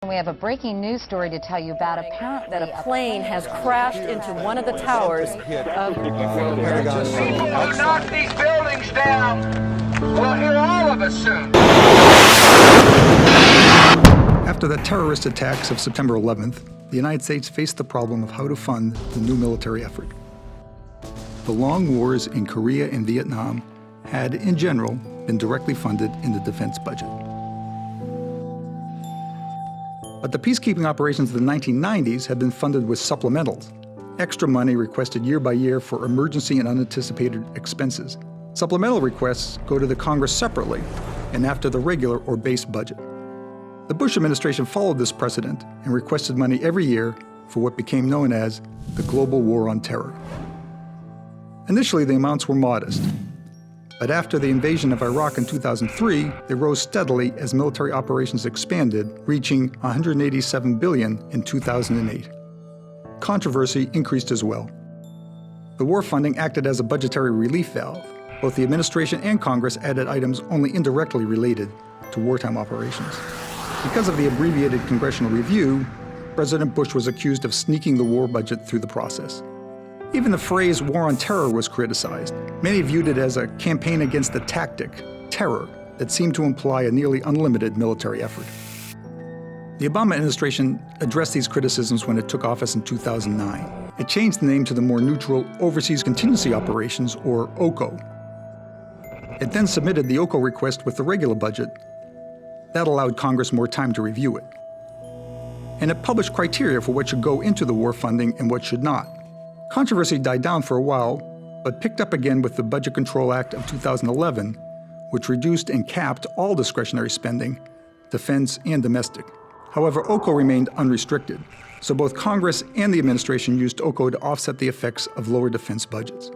we have a breaking news story to tell you about. Apparently, that a plane has crashed into one of the towers of People who knock these buildings down will hear all of us soon. After the terrorist attacks of September 11th, the United States faced the problem of how to fund the new military effort. The long wars in Korea and Vietnam had, in general, been directly funded in the defense budget. But the peacekeeping operations of the 1990s had been funded with supplementals, extra money requested year by year for emergency and unanticipated expenses. Supplemental requests go to the Congress separately and after the regular or base budget. The Bush administration followed this precedent and requested money every year for what became known as the Global War on Terror. Initially, the amounts were modest, but after the invasion of Iraq in 2003, they rose steadily as military operations expanded, reaching $187 billion in 2008. Controversy increased as well. The war funding acted as a budgetary relief valve. Both the administration and Congress added items only indirectly related to wartime operations. Because of the abbreviated congressional review, President Bush was accused of sneaking the war budget through the process. Even the phrase war on terror was criticized. Many viewed it as a campaign against the tactic, terror, that seemed to imply a nearly unlimited military effort. The Obama administration addressed these criticisms when it took office in 2009. It changed the name to the more neutral Overseas Contingency Operations, or OCO. It then submitted the OCO request with the regular budget. That allowed Congress more time to review it. And it published criteria for what should go into the war funding and what should not. Controversy died down for a while, but picked up again with the Budget Control Act of 2011, which reduced and capped all discretionary spending, defense and domestic. However, OCO remained unrestricted, so both Congress and the administration used OCO to offset the effects of lower defense budgets.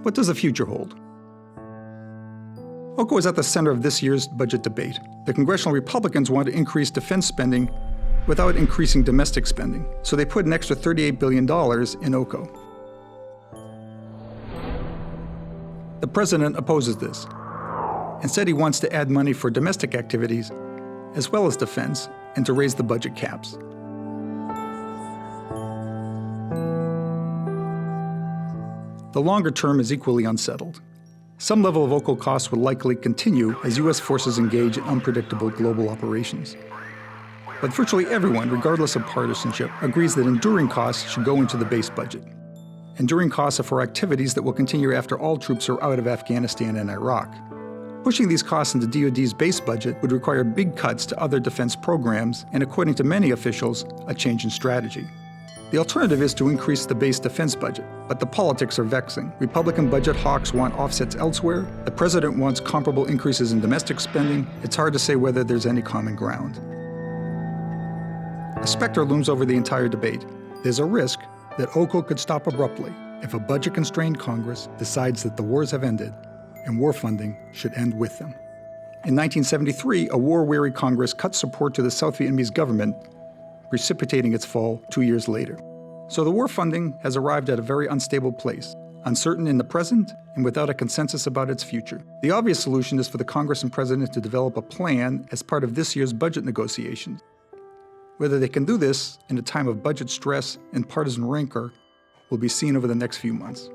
What does the future hold? OCO is at the center of this year's budget debate. The congressional Republicans want to increase defense spending without increasing domestic spending, so they put an extra $38 billion in OCO. The president opposes this. Instead, he wants to add money for domestic activities as well as defense and to raise the budget caps. The longer term is equally unsettled. Some level of OCO costs will likely continue as U.S. forces engage in unpredictable global operations. But virtually everyone, regardless of partisanship, agrees that enduring costs should go into the base budget. Enduring costs are for activities that will continue after all troops are out of Afghanistan and Iraq. Pushing these costs into DoD's base budget would require big cuts to other defense programs and, according to many officials, a change in strategy. The alternative is to increase the base defense budget, but the politics are vexing. Republican budget hawks want offsets elsewhere. The president wants comparable increases in domestic spending. It's hard to say whether there's any common ground. A specter looms over the entire debate. There's a risk that OCO could stop abruptly if a budget-constrained Congress decides that the wars have ended and war funding should end with them. In 1973, a war-weary Congress cut support to the South Vietnamese government, precipitating its fall 2 years later. So the war funding has arrived at a very unstable place, uncertain in the present and without a consensus about its future. The obvious solution is for the Congress and President to develop a plan as part of this year's budget negotiations. Whether they can do this in a time of budget stress and partisan rancor will be seen over the next few months.